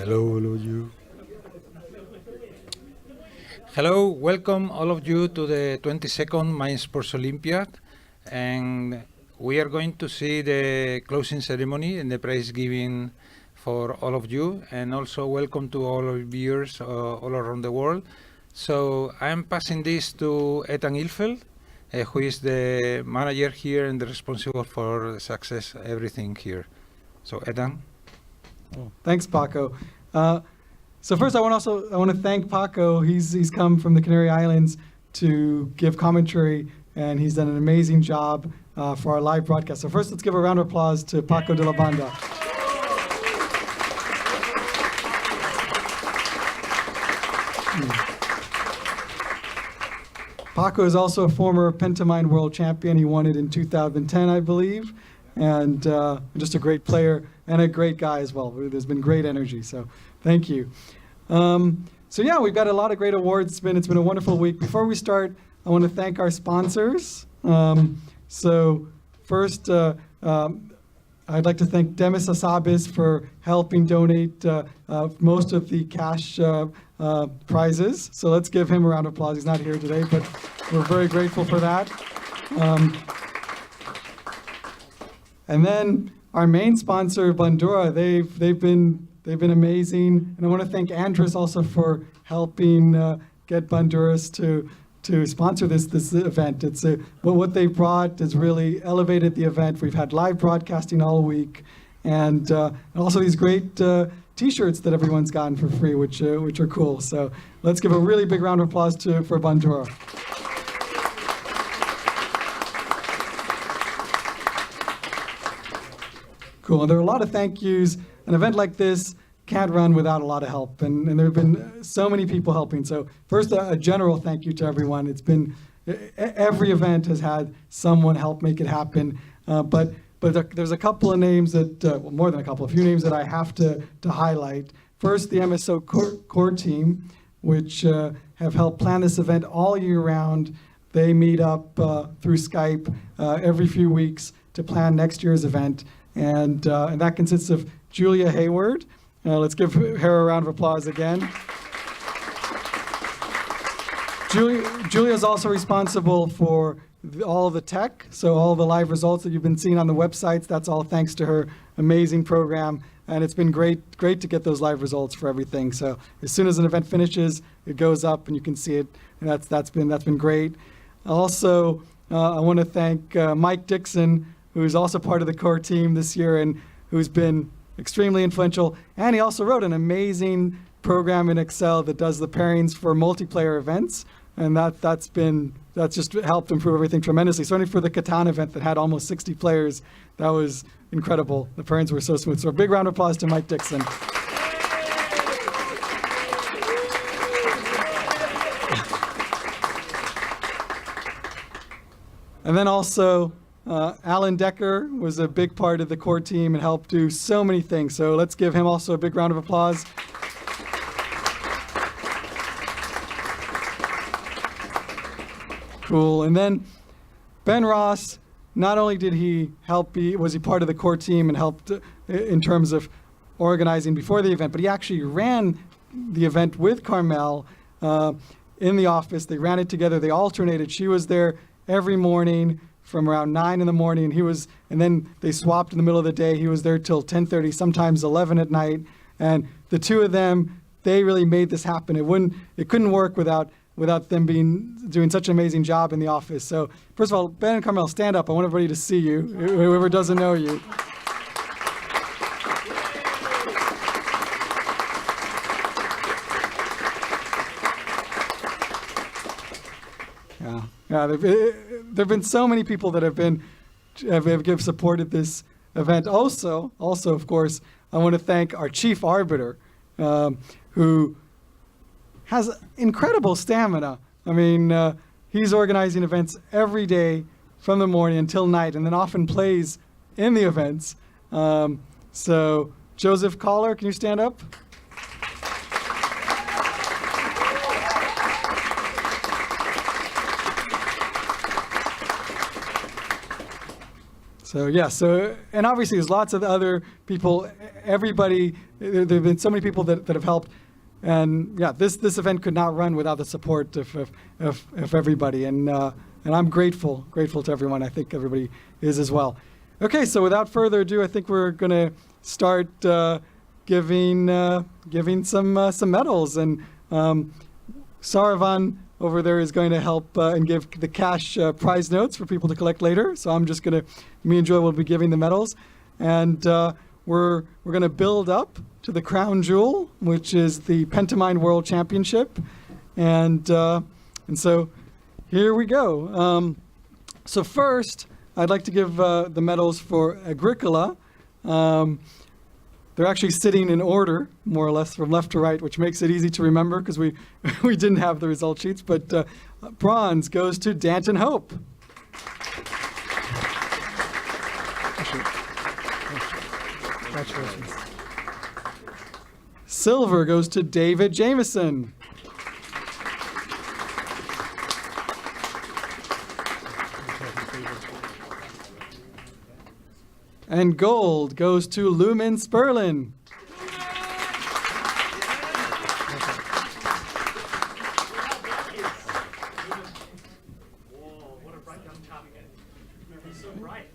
Hello, you. Hello, welcome all of you to the 22nd Mind Sports Olympiad. And we are going to see the closing ceremony and the prize giving for all of you. And also welcome to all our viewers all around the world. So I'm passing this to Ethan Ilfeld, who is the manager here and the responsible for success, everything here. So Ethan. Thanks, Paco. So first, I want to thank Paco. He's come from the Canary Islands to give commentary, and he's done an amazing job for our live broadcast. So first, let's give a round of applause to Paco De La Banda. Paco is also a former Pentamind world champion. He won it in 2010, I believe, and just a great player and a great guy as well. There's been great energy, so thank you. So yeah, we've got a lot of great awards. It's been a wonderful week. Before we start, I want to thank our sponsors. So first, I'd like to thank Demis Asabis for helping donate most of the cash prizes. So let's give him a round of applause. He's not here today, but we're very grateful for that. And then our main sponsor, Bandura, they've been amazing, and I want to thank Andres also for helping get Banduras to sponsor this event. It's what they brought has really elevated the event. We've had live broadcasting all week, and also these great T-shirts that everyone's gotten for free, which are cool. So let's give a really big round of applause for Bandura. Cool. And there are a lot of thank yous. An event like this can't run without a lot of help, and there have been so many people helping. So first, a general thank you to everyone. It's been every event has had someone help make it happen, but there's a couple of names that, well, more than a couple, a few names that I have to highlight. First, the MSO core team, which have helped plan this event all year round. They meet up through Skype every few weeks to plan next year's event. And that consists of Julia Hayward. Let's give her a round of applause again. Julia is also responsible for all the tech, so all the live results that you've been seeing on the websites, that's all thanks to her amazing program. And it's been great to get those live results for everything. So as soon as an event finishes, it goes up and you can see it, and that's been great. Also, I want to thank Mike Dixon, who's also part of the core team this year and who's been extremely influential. And he also wrote an amazing program in Excel that does the pairings for multiplayer events. And that's just helped improve everything tremendously. Certainly for the Catan event that had almost 60 players, that was incredible. The pairings were so smooth. So a big round of applause to Mike Dixon. And then also, Alan Decker was a big part of the core team and helped do so many things. So let's give him also a big round of applause. Cool. And then Ben Ross, not only did he was he part of the core team and helped in terms of organizing before the event, but he actually ran the event with Carmel in the office. They ran it together. They alternated. She was there every morning from around 9 in the morning, and then they swapped in the middle of the day. He was there till 10:30, sometimes 11 at night, and the two of them, they really made this happen. It couldn't work without them doing such an amazing job in the office. So first of all, Ben and Carmel, stand up. I want everybody to see you, whoever doesn't know you. Yeah, there have been so many people that have supported this event. Also, of course, I want to thank our chief arbiter, who has incredible stamina. I mean, he's organizing events every day from the morning until night, and then often plays in the events. So, Joseph Collar, can you stand up? So yeah, and obviously there's lots of other people everybody, there have been so many people that have helped. And yeah, this event could not run without the support of everybody. And I'm grateful to everyone. I think everybody is as well. Okay, so without further ado, I think we're going to start giving some medals. And Saravan over there is going to help and give the cash prize notes for people to collect later. So I'm just going to, me and Joy will be giving the medals. And we're going to build up to the crown jewel, which is the Pentamind World Championship. And so here we go. So first, I'd like to give the medals for Agricola. They're actually sitting in order, more or less, from left to right, which makes it easy to remember because we didn't have the result sheets. But bronze goes to Danton Hope. Congratulations. Silver goes to David Jameson. And gold goes to Lumen Sperlin.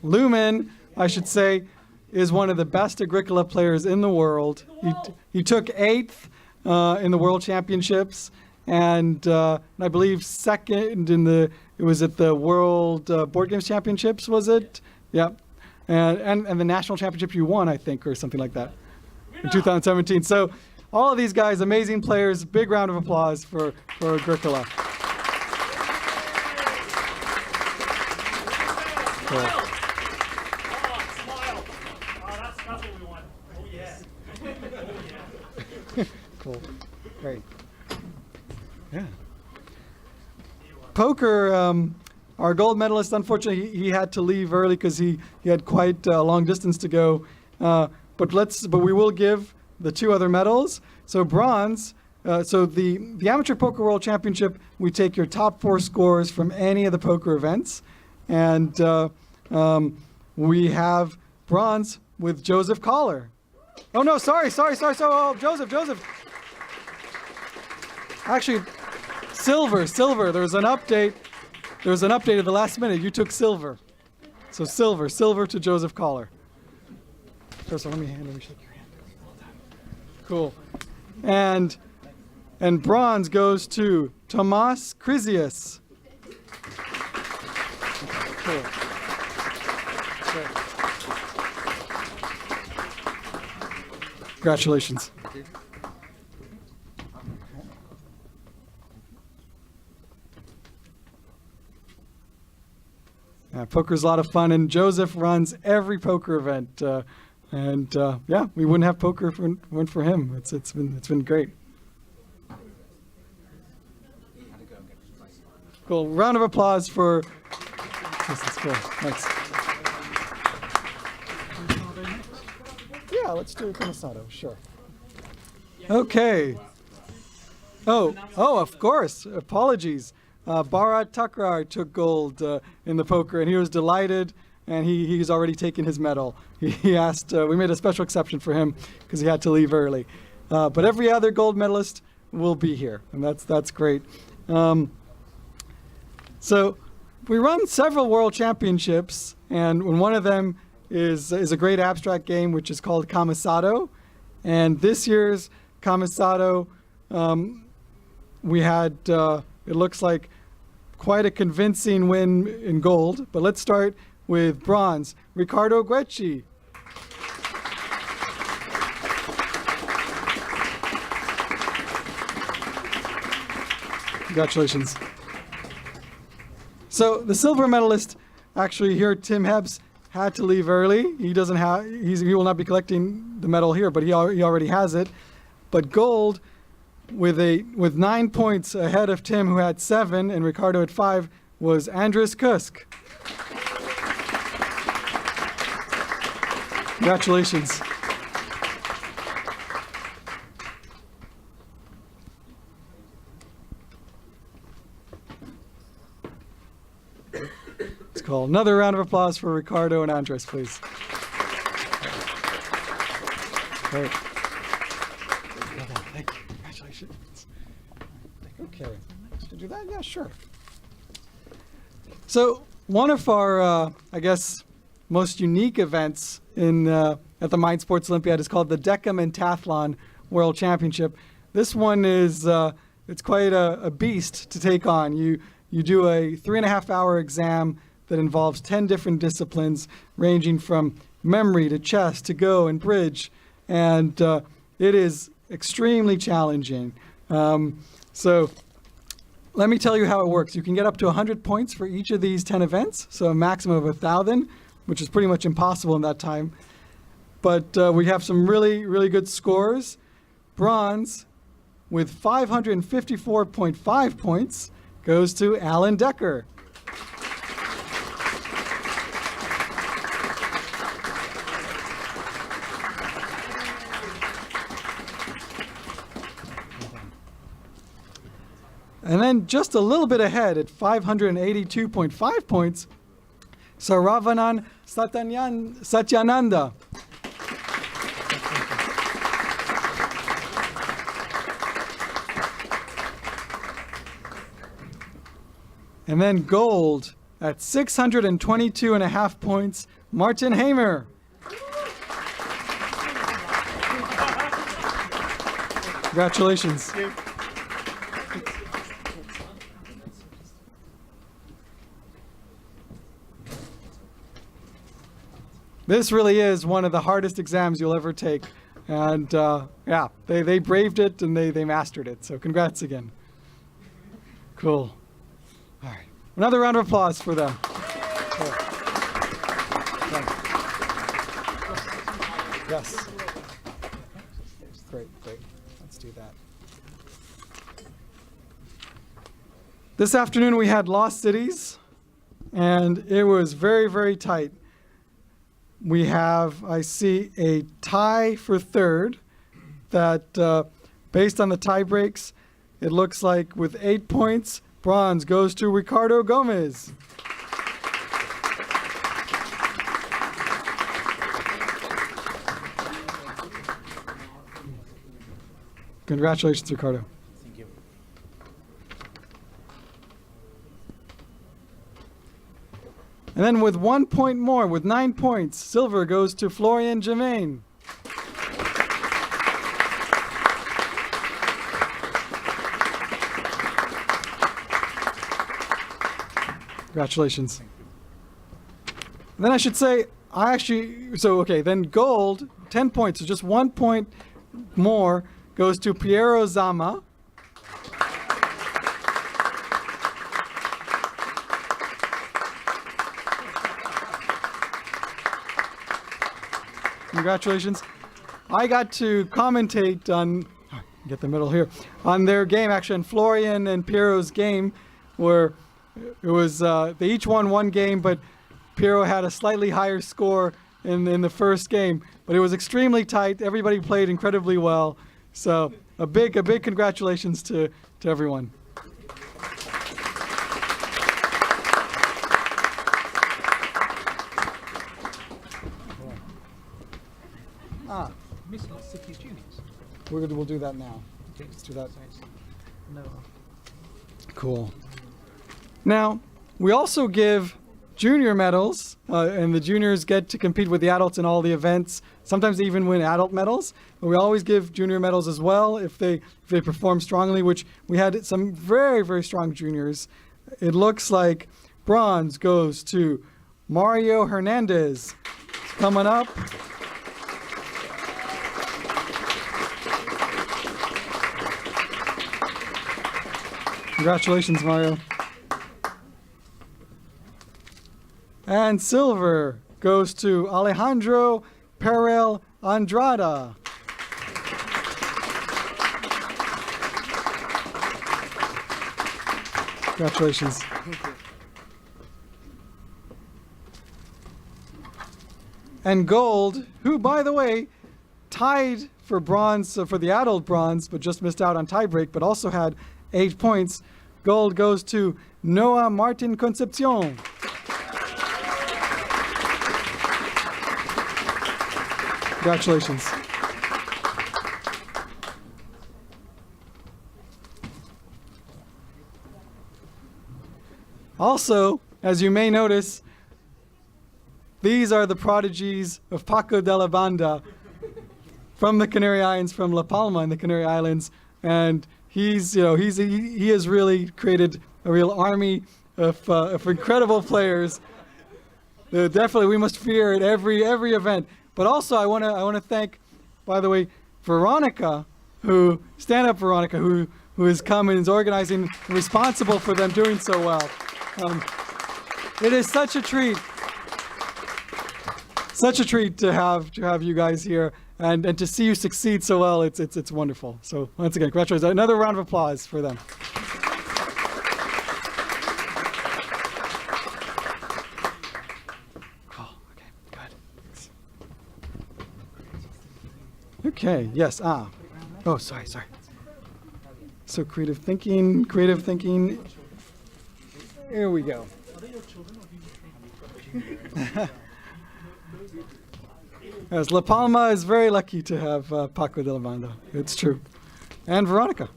Lumen, I should say, is one of the best Agricola players in the world. He took 8th in the World Championships, and I believe 2nd in it was at the World Board Games Championships, was it? Yeah. And the National Championship you won, I think, or something like that, in 2017. So all of these guys, amazing players. Big round of applause for Agricola. Cool. Cool. Great. Yeah. Poker, our gold medalist, unfortunately, he had to leave early because he had quite a long distance to go. But we will give the 2 other medals. So bronze, so the Amateur Poker World Championship, we take your top 4 scores from any of the poker events. And we have bronze with Joseph Collar. Oh, no, sorry. Oh, Joseph. Actually, silver. There was an update. At the last minute. You took silver. So silver to Joseph Collar. First of all, let me shake your hand. Cool. And bronze goes to Tomas Chrysius. Cool. Great. Congratulations. Poker's a lot of fun, and Joseph runs every poker event, yeah, we wouldn't have poker if it weren't for him. It's been great. Cool. Round of applause for. This is cool. Thanks. Yeah, let's do Comisato. Sure. Okay. Oh, of course. Apologies. Bharat Takrar took gold in the poker, and he was delighted, and he's already taken his medal. He asked, we made a special exception for him because he had to leave early. But every other gold medalist will be here, and that's great. So we run several world championships, and one of them is a great abstract game which is called Comisato. And this year's Comisato, we had, it looks like, quite a convincing win in gold. But let's start with bronze. Ricardo Guecci. Congratulations. So the silver medalist, actually here, Tim Hebbs, had to leave early. He will not be collecting the medal here, but he already has it. But gold, with 9 points ahead of Tim, who had 7, and Ricardo at 5, was Andres Kusk. Congratulations. Let's call another round of applause for Ricardo and Andres, please. Great. Thank you. Congratulations. Okay. To do that? Yeah, sure. So one of our, I guess, most unique events at the Mind Sports Olympiad is called the Decamentathlon World Championship. This one is it's quite a beast to take on. You do a 3.5-hour exam that involves 10 different disciplines, ranging from memory to chess to go and bridge, and it is extremely challenging. So let me tell you how it works. You can get up to 100 points for each of these 10 events, so a maximum of 1,000, which is pretty much impossible in that time. But we have some really, really good scores. Bronze, with 554.5 points, goes to Alan Decker. And then just a little bit ahead at 582.5 points, Saravanan Satyananda. And then gold at 622.5 points, Martin Hamer. Congratulations. This really is one of the hardest exams you'll ever take. And yeah, they braved it and they mastered it. So congrats again. Cool. All right. Another round of applause for them. Cool. Yes. Great. Let's do that. This afternoon we had Lost Cities, and it was very, very tight. We have, I see, a tie for third that, based on the tie breaks, it looks like with 8 points, bronze goes to Ricardo Gomez. Congratulations, Ricardo. Thank you. And then with 1 point more, with 9 points, silver goes to Florian Germain. Congratulations. And then I should say, then gold, 10 points, so just 1 point more goes to Piero Zama. Congratulations. I got to commentate on, get the medal here, on their game, actually, on Florian and Piero's game, where it was, they each won one game, but Piero had a slightly higher score in the first game. But it was extremely tight. Everybody played incredibly well. So a big congratulations to everyone. We'll do that now. Okay, let's do that. No. Cool. Now, we also give junior medals, and the juniors get to compete with the adults in all the events. Sometimes they even win adult medals, but we always give junior medals as well if they perform strongly, which we had some very, very strong juniors. It looks like bronze goes to Mario Hernandez. It's coming up. Congratulations, Mario. And silver goes to Alejandro Perel Andrada. Congratulations. And gold, who, by the way, tied for bronze, for the adult bronze, but just missed out on tiebreak, but also had 8 points. Gold goes to Noah Martin Concepcion. Congratulations. Also, as you may notice, these are the prodigies of Paco De La Banda from the Canary Islands, from La Palma in the Canary Islands, and he has really created a real army of incredible players. Definitely, we must fear at every event. But also, I want to thank, by the way, Veronica, who has come and is organizing, responsible for them doing so well. It is such a treat to have you guys here and to see you succeed so well. It's wonderful. So once again, congratulations! Another round of applause for them. Okay, yes, oh, sorry. So creative thinking, here we go. Yes, La Palma is very lucky to have Paco De La Banda, it's true. And Veronica.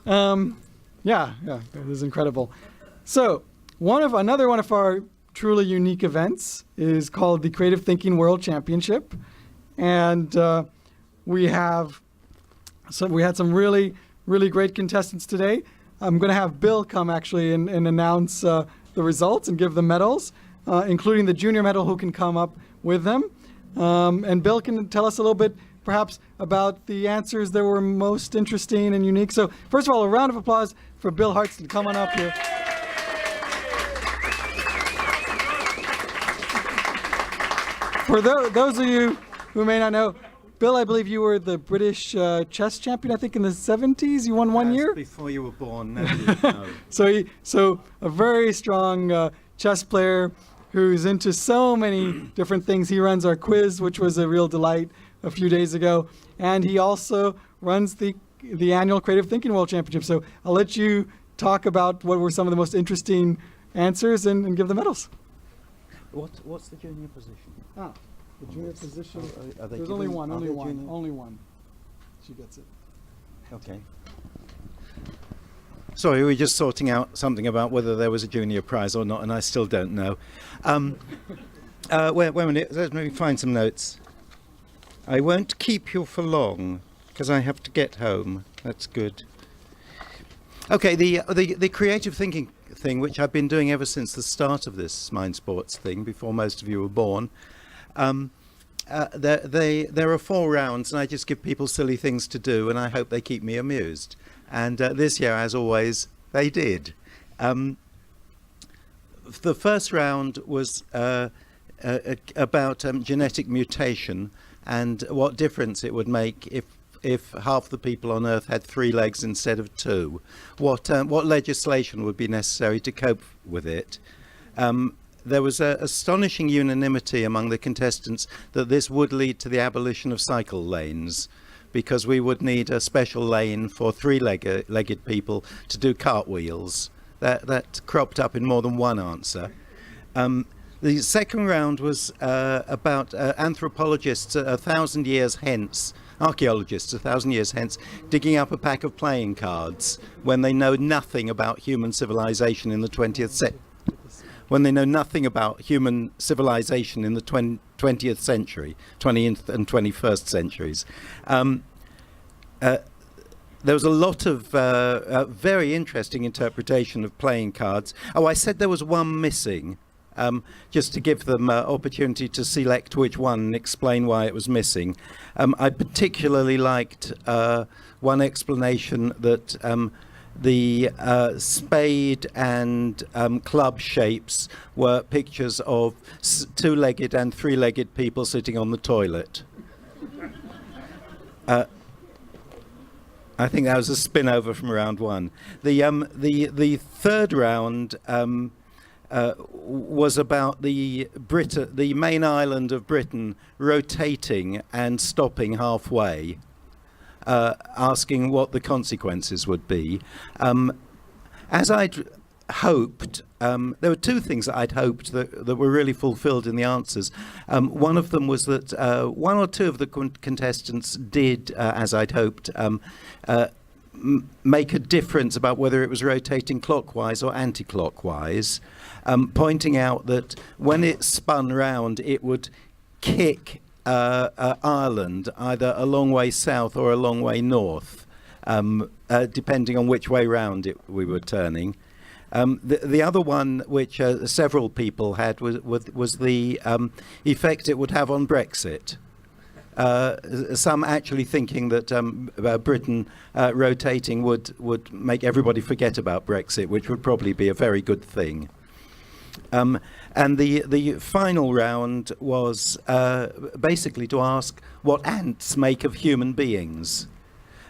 Yeah, it is incredible. So, another one of our truly unique events is called the Creative Thinking World Championship. And we had some really, really great contestants today. I'm going to have Bill come actually and announce the results and give the medals, including the junior medal who can come up with them. And Bill can tell us a little bit perhaps about the answers that were most interesting and unique. So first of all, a round of applause for Bill Hartston. Come on up here. For those of you who may not know, Bill, I believe you were the British chess champion, I think in the 70s. You won one year? Before you were born. No. So a very strong chess player who's into so many different things. He runs our quiz, which was a real delight a few days ago. And he also runs the annual Creative Thinking World Championship. So I'll let you talk about what were some of the most interesting answers and give the medals. What's the junior position? The junior position, Are they there's giving- only junior? one. She gets it. Okay. Sorry, we're just sorting out something about whether there was a junior prize or not, and I still don't know. Wait a minute, let me find some notes. I won't keep you for long, because I have to get home. That's good. Okay, the creative thinking thing, which I've been doing ever since the start of this Mind Sports thing, before most of you were born. There are 4 rounds, and I just give people silly things to do, and I hope they keep me amused. And this year, as always, they did. The first round was about genetic mutation and what difference it would make if half the people on Earth had 3 legs instead of 2. What legislation would be necessary to cope with it? There was astonishing unanimity among the contestants that this would lead to the abolition of cycle lanes, because we would need a special lane for 3-legged people to do cartwheels. That cropped up in more than one answer. The second round was about anthropologists 1,000 years hence, archaeologists 1,000 years hence, digging up a pack of playing cards when they know nothing about human civilization in the 20th century. When they know nothing about human civilization in the 20th century, 20th and 21st centuries. There was a lot of very interesting interpretation of playing cards. Oh, I said there was one missing, just to give them opportunity to select which one and explain why it was missing. I particularly liked one explanation that the spade and club shapes were pictures of 2-legged and 3-legged people sitting on the toilet. I think that was a spin-over from round 1. The third round was about the main island of Britain rotating and stopping halfway. Asking what the consequences would be. As I'd hoped, there were 2 things that I'd hoped that were really fulfilled in the answers. One of them was that 1 or 2 of the contestants did, as I'd hoped, make a difference about whether it was rotating clockwise or anti-clockwise, pointing out that when it spun round, it would kick Ireland either a long way south or a long way north, depending on which way round we were turning. The other one, which several people had, was the effect it would have on Brexit. Some actually thinking that Britain rotating would make everybody forget about Brexit, which would probably be a very good thing. And the final round was basically to ask what ants make of human beings.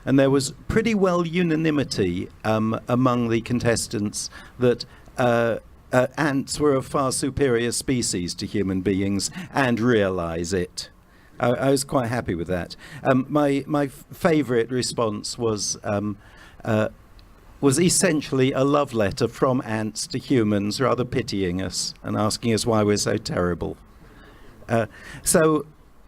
And there was pretty well unanimity among the contestants that ants were a far superior species to human beings and realise it. I was quite happy with that. My favourite response was essentially a love letter from ants to humans, rather pitying us and asking us why we're so terrible. So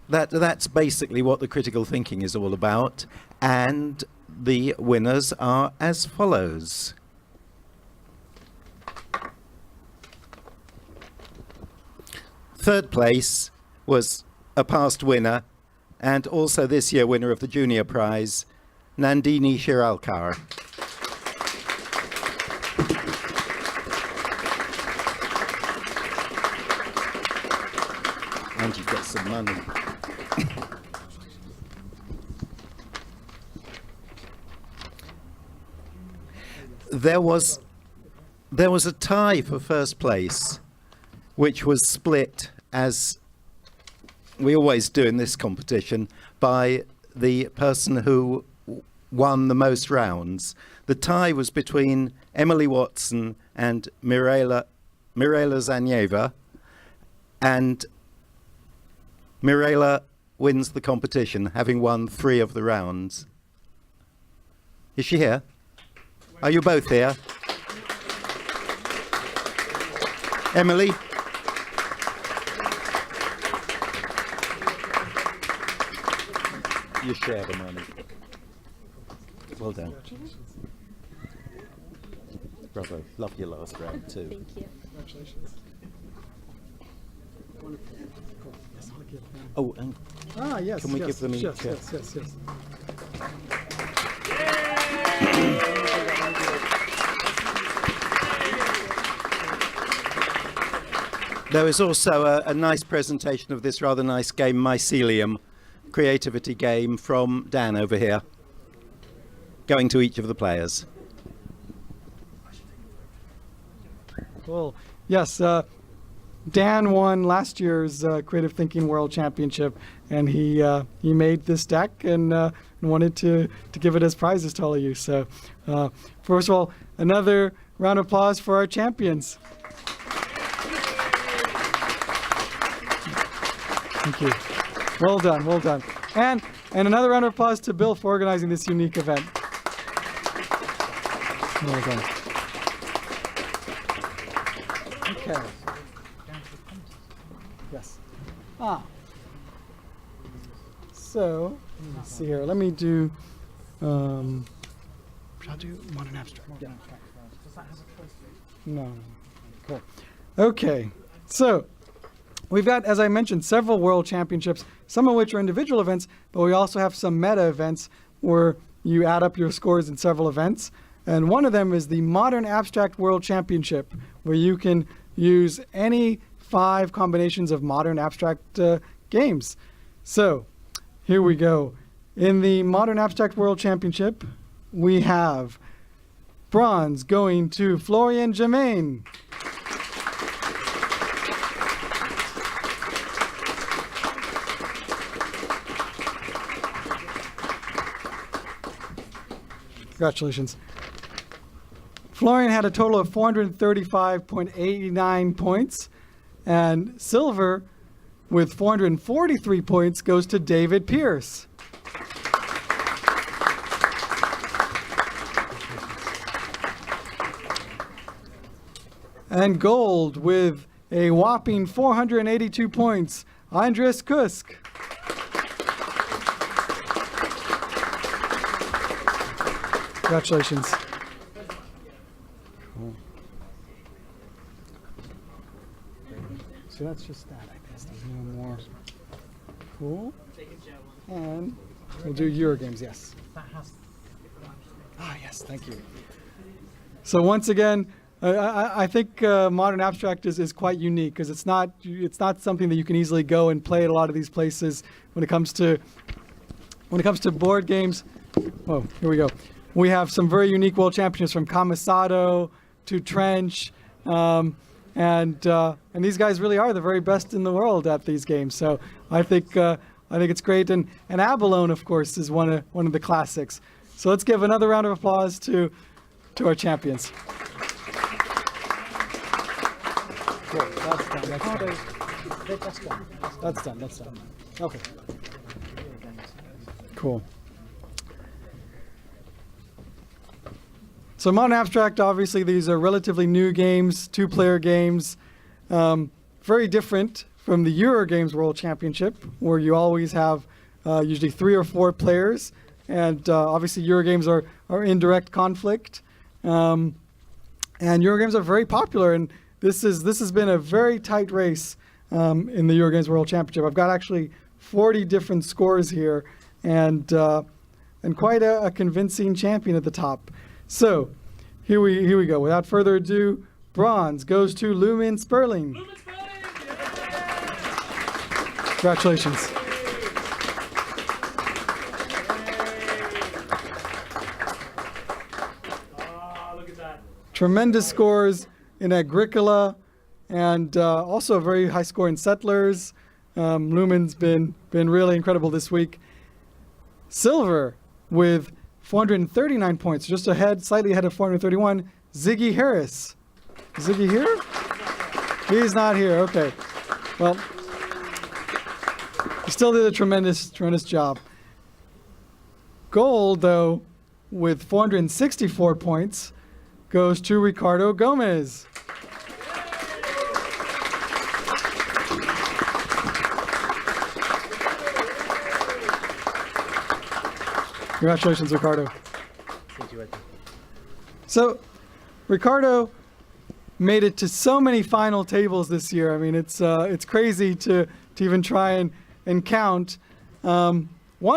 that's basically what the critical thinking is all about. And the winners are as follows. Third place was a past winner and also this year winner of the junior prize, Nandini Shiralkar. And you get some money. There was a tie for first place, which was split, as we always do in this competition, by the person who won the most rounds. The tie was between Emily Watson and Mirela Zanieva, and Mirela wins the competition, having won 3 of the rounds. Is she here? Are you both here? Emily? You share the money. Well done. Bravo. Love your last round too. Thank you. Congratulations. Cool. Yes, I'll give them. Oh, and Yes. Can we give them each? Yes. There was also a nice presentation of this rather nice game, Mycelium, creativity game from Dan over here, going to each of the players. Cool. Yes, Dan won last year's Creative Thinking World Championship, and he made this deck and wanted to give it as prizes to all of you. So, first of all, another round of applause for our champions. Thank you. Well done, well done. And another round of applause to Bill for organizing this unique event. Well done. Okay. Yes. So, let's see here. Let me do, shall I do modern abstract? Yeah. No. Cool. Okay. So, we've got, as I mentioned, several world championships, some of which are individual events, but we also have some meta events where you add up your scores in several events. And one of them is the Modern Abstract World Championship, where you can use any 5 combinations of modern abstract games. So, here we go. In the Modern Abstract World Championship, we have bronze going to Florian Germain. Congratulations. Florian had a total of 435.89 points, and silver with 443 points goes to David Pierce. And gold with a whopping 482 points, Andres Kusk. Congratulations. Cool. So that's just that, I guess. There's no more. Cool. And we'll do Euro games, yes. Ah, yes, thank you. So once again, I think modern abstract is quite unique because it's not something that you can easily go and play at a lot of these places when it comes to board games. Oh, here we go. We have some very unique world championships from Camisado to Trench, and these guys really are the very best in the world at these games. So I think it's great, and Abalone, of course, is one of the classics. So let's give another round of applause to our champions. Cool. That's done. Okay. Cool. So modern abstract, obviously, these are relatively new games, two-player games, very different from the Euro Games World Championship, where you always have usually 3 or 4 players, and obviously Euro games are in direct conflict, and Euro games are very popular, and this has been a very tight race in the Euro Games World Championship. I've got actually 40 different scores here, and quite a convincing champion at the top. So here we go. Without further ado, bronze goes to Lumen Sperling. Congratulations. Look at that. Tremendous scores in Agricola, and also a very high score in Settlers. Lumen's been really incredible this week. Silver with 439 points, just slightly ahead of 431. Ziggy Harris. Is Ziggy here? He's not here. Okay. Well, he still did a tremendous job. Gold, though, with 464 points, goes to Ricardo Gomez. Congratulations, Ricardo. So, Ricardo made it to so many final tables this year. I mean, it's crazy to even try and count. One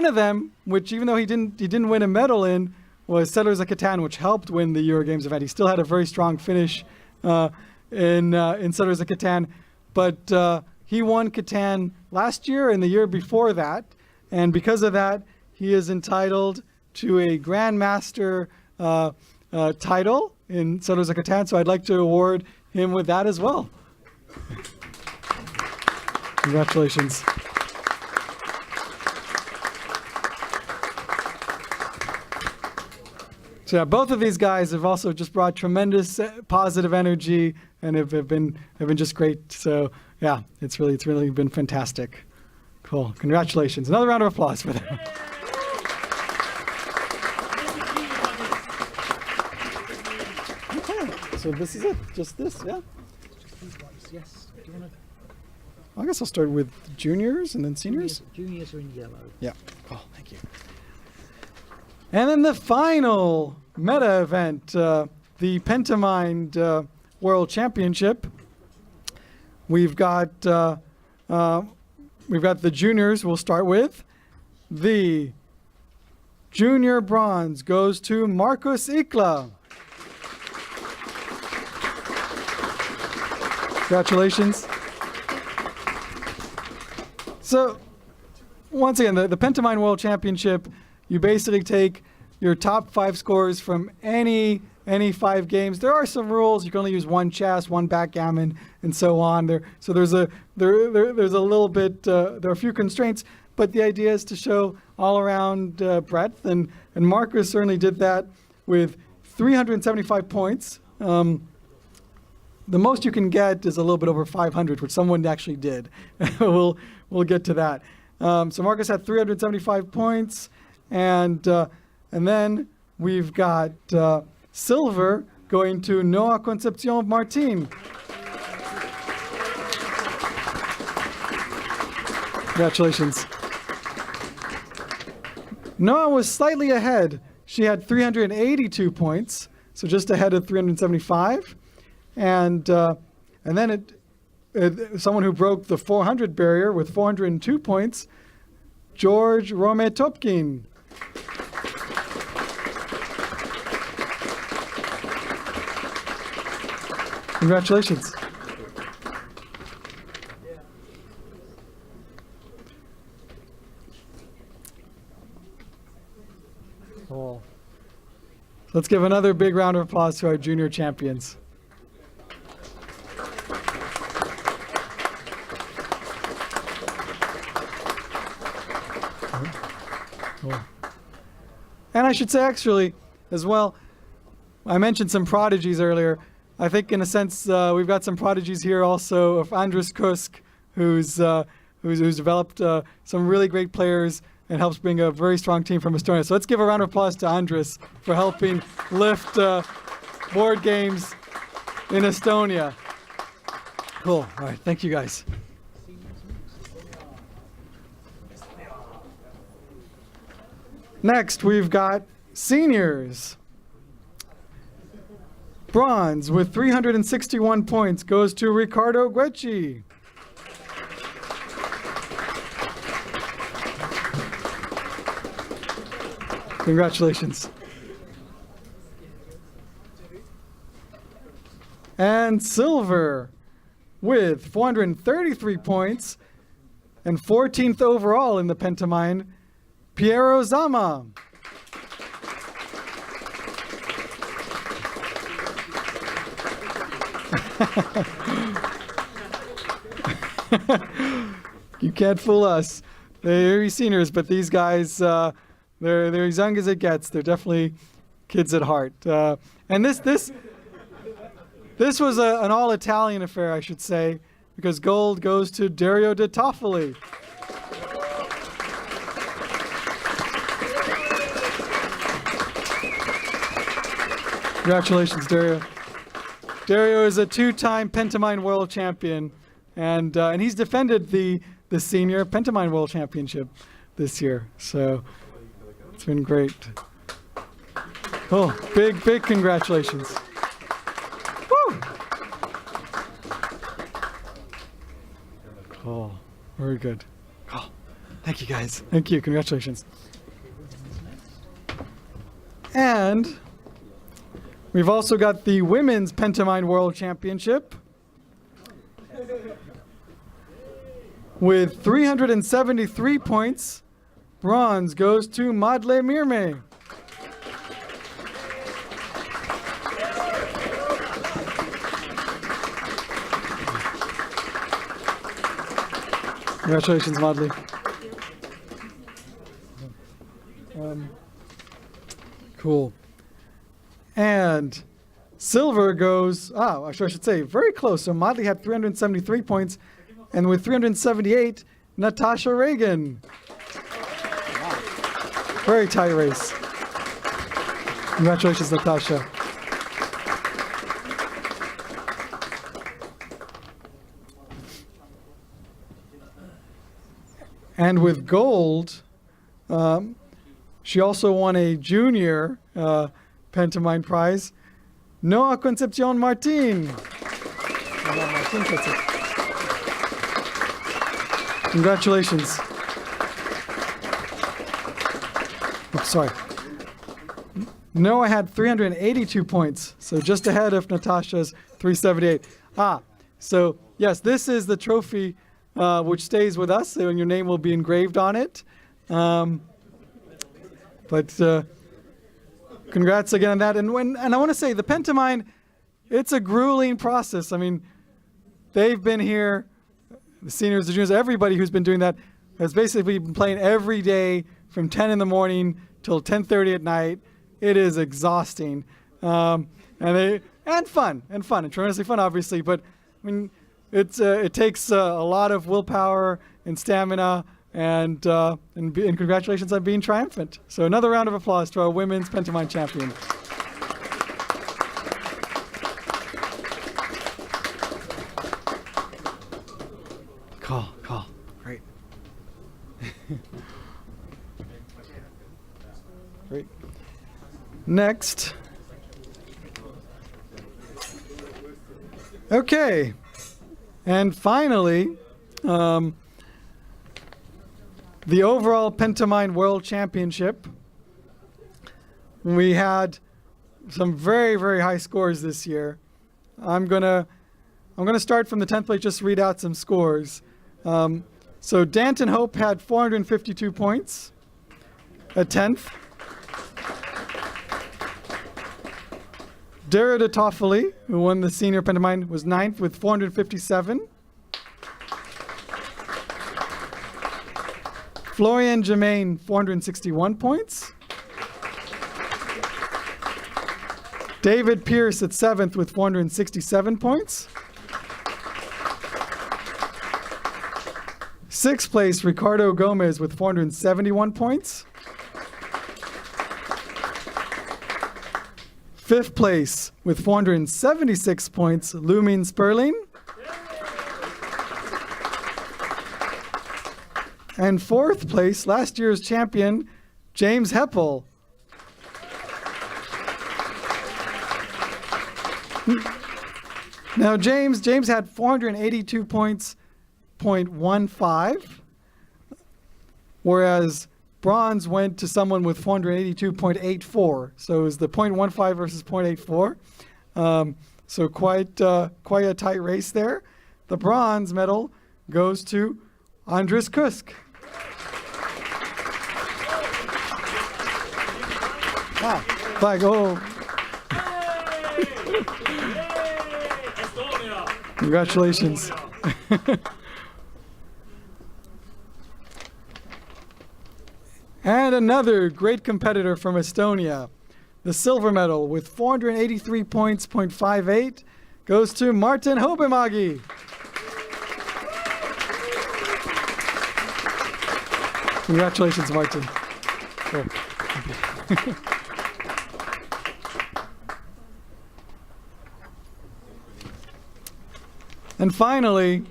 of them, which even though he didn't win a medal in, was Settlers of Catan, which helped win the Eurogames event. He still had a very strong finish in Settlers of Catan, but he won Catan last year and the year before that, and because of that, he is entitled to a Grandmaster title in Settlers of Catan, so I'd like to award him with that as well. Congratulations. So yeah, both of these guys have also just brought tremendous positive energy and have been just great. So yeah, it's really been fantastic. Cool. Congratulations. Another round of applause for them. Okay. So this is it. Just this, yeah. Yes. Do you want to? I guess I'll start with juniors and then seniors. Juniors are in yellow. Yeah. Oh, thank you. And then the final meta event, the Pentamind World Championship. We've got the juniors. We'll start with the junior bronze goes to Marcus Ikla. Congratulations. So, once again, the Pentamind World Championship, you basically take your top 5 scores from any 5 games. There are some rules. You can only use 1 chess, 1 backgammon, and so on. There's a little bit. There are a few constraints, but the idea is to show all around breadth. And Marcus certainly did that with 375 points. The most you can get is a little bit over 500, which someone actually did. We'll get to that. So Marcus had 375 points, and then we've got silver going to Noah Concepcion Martin. Congratulations. Noah was slightly ahead she had 382 points, so just ahead of 375. And then someone who broke the 400 barrier with 402 points, George Rometopkin. Congratulations. Cool. Let's give another big round of applause to our junior champions. Cool. And I should say, actually, as well, I mentioned some prodigies earlier. I think, in a sense, we've got some prodigies here also of Andres Kusk, who's developed some really great players and helps bring a very strong team from Estonia. So let's give a round of applause to Andres for helping lift board games in Estonia. Cool. All right. Thank you, guys. Next, we've got seniors. Bronze with 361 points goes to Ricardo Guecci. Congratulations. And silver with 433 points and 14th overall in the Pentamind, Piero Zama. You can't fool us. They're seniors, but these guys, they're as young as it gets. They're definitely kids at heart. And this was an all-Italian affair, I should say, because gold goes to Dario De Toffoli. Congratulations, Dario. Dario is a two-time Pentamind World Champion, and he's defended the Senior Pentamind World Championship this year. So it's been great. Oh, big congratulations. Woo! Oh, very good. Oh, thank you, guys. Thank you. Congratulations. And we've also got the Women's Pentamind World Championship with 373 points. Bronze goes to Madle Mirme. Congratulations, Madle. Cool. And silver goes, I should say, very close. So Madle had 373 points, and with 378, Natasha Reagan. Very tight race. Congratulations, Natasha. And with gold, she also won a junior Pentamind prize. Noa Concepcion Martin. Congratulations. Oops, sorry. Noah had 382 points, so just ahead of Natasha's 378. So yes, this is the trophy which stays with us, and your name will be engraved on it. But congrats again on that. And I want to say the Pentamind, it's a grueling process. I mean, they've been here, the seniors, the juniors, everybody who's been doing that has basically been playing every day from 10 in the morning till 10:30 at night. It is exhausting, and fun, and tremendously fun, obviously. But I mean, it takes a lot of willpower and stamina, and congratulations on being triumphant. So another round of applause to our women's Pentamind champion. Call. Great. Great. Next. Okay. And finally, the overall Pentamind World Championship. We had some very, very high scores this year. I'm gonna start from the 10th place, just read out some scores. So Danton Hope had 452 points at 10th. Derrida Toffoli, who won the senior Pentamind, was 9th with 457. Florian Germain, 461 points. David Pierce at 7th with 467 points. 6th place, Ricardo Gomez with 471 points. 5th place with 476 points, Lumin Sperling. And 4th place, last year's champion, James Heppel. Now James had 482 points, 0.15, whereas bronze went to someone with 482.84. So it was the 0.15 versus 0.84. So quite a tight race there. The bronze medal goes to Andres Kusk. Flag, oh. Congratulations. And another great competitor from Estonia. The silver medal with 483 points, 0.58, goes to Martin Hobemagi. Congratulations, Martin. Oh, thank you. And finally,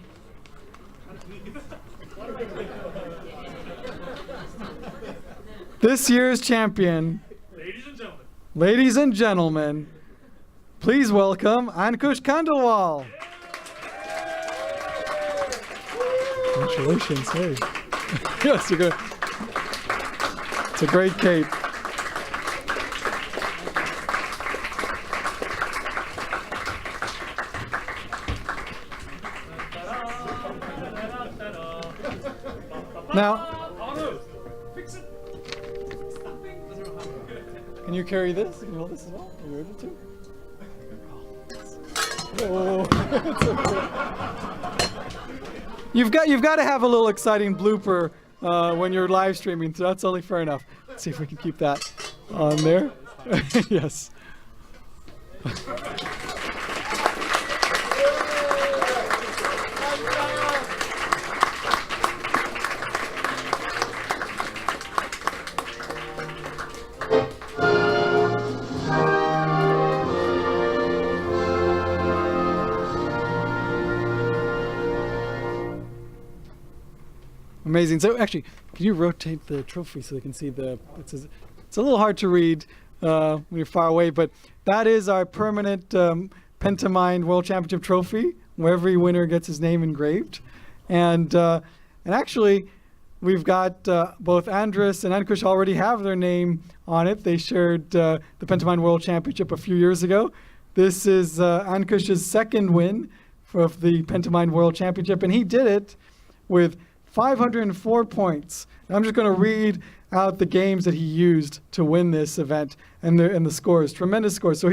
this year's champion, ladies and gentlemen, please welcome Ankush Khandelwal. Congratulations, hey. Yes, you're good. It's a great cape. Now, can you carry this? Can you hold this as well? Are you able to? Oh. You've got to have a little exciting blooper when you're live streaming, so that's only fair enough. Let's see if we can keep that on there. Yes. Amazing. So actually, can you rotate the trophy so they can see it's a little hard to read when you're far away, but that is our permanent Pentamind World Championship trophy, where every winner gets his name engraved. And actually, we've got both Andres and Ankush already have their name on it. They shared the Pentamind World Championship a few years ago. This is Ankush's second win for the Pentamind World Championship, and he did it with 504 points. And I'm just going to read out the games that he used to win this event and the scores, tremendous scores. So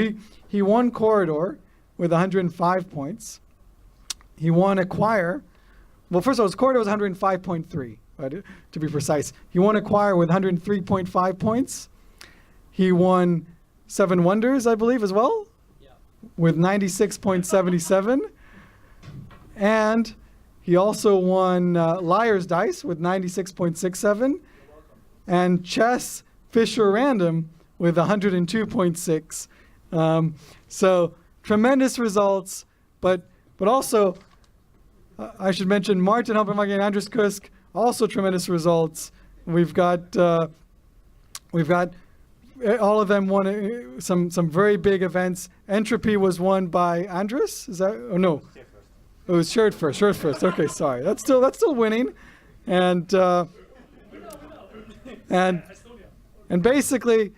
he won Corridor with 105 points. He won Acquire. Well, first of all, his Corridor was 105.3, right, to be precise. He won Acquire with 103.5 points. He won Seven Wonders, I believe, as well, with 96.77. And he also won Liar's Dice with 96.67, and Chess Fisher Random with 102.6. So tremendous results, but also I should mention Martin Hoppenmagi and Andres Kusk, also tremendous results. We've got all of them won some very big events. Entropy was won by Andres. Is that? Oh no, it was Shirt First. Okay, sorry. That's still winning, and basically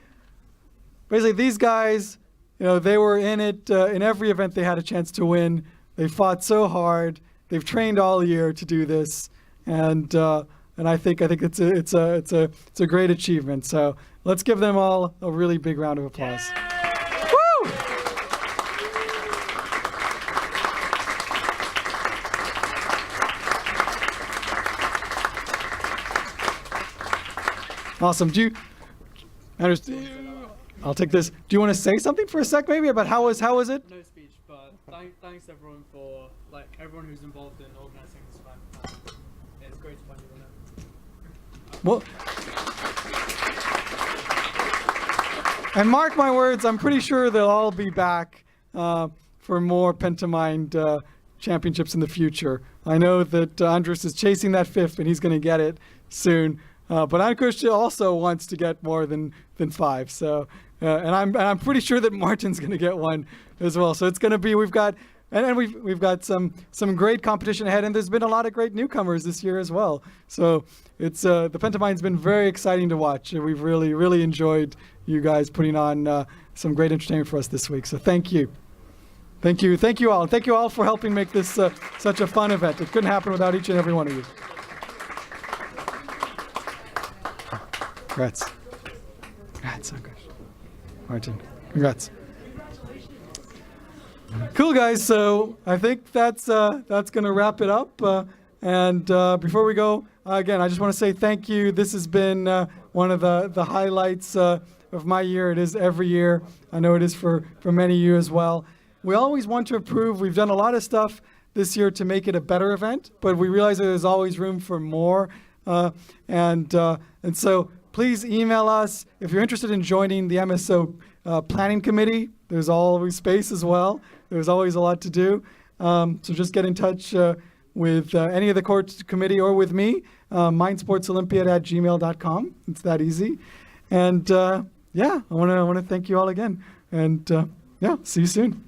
these guys, they were in it in every event they had a chance to win. They fought so hard. They've trained all year to do this, and I think it's a great achievement. So let's give them all a really big round of applause. Woo! Awesome. Anders, I'll take this. Do you want to say something for a sec, maybe, about how was it? No speech, but thanks everyone for everyone who's involved in organising this event. It's great to find you on it. Well, and mark my words, I'm pretty sure they'll all be back for more Pentamind championships in the future. I know that Andres is chasing that 5th, and he's going to get it soon. But Ankush also wants to get more than 5. So, and I'm pretty sure that Martin's going to get one as well. So it's going to be we've got some great competition ahead, and there's been a lot of great newcomers this year as well. So it's the Pentamind's been very exciting to watch. We've really enjoyed you guys putting on some great entertainment for us this week. So thank you all, and thank you all for helping make this such a fun event. It couldn't happen without each and every one of you. Congrats, Ankush. Martin, congrats. Cool, guys. So I think that's going to wrap it up. And before we go, again, I just want to say thank you. This has been one of the highlights of my year. It is every year. I know it is for many of you as well. We always want to improve. We've done a lot of stuff this year to make it a better event, but we realize that there's always room for more. And so please email us if you're interested in joining the MSO planning committee. There's always space as well. There's always a lot to do. So just get in touch with any of the core committee or with me, mindsportsolympiad@gmail.com. It's that easy. And I want to thank you all again. And see you soon.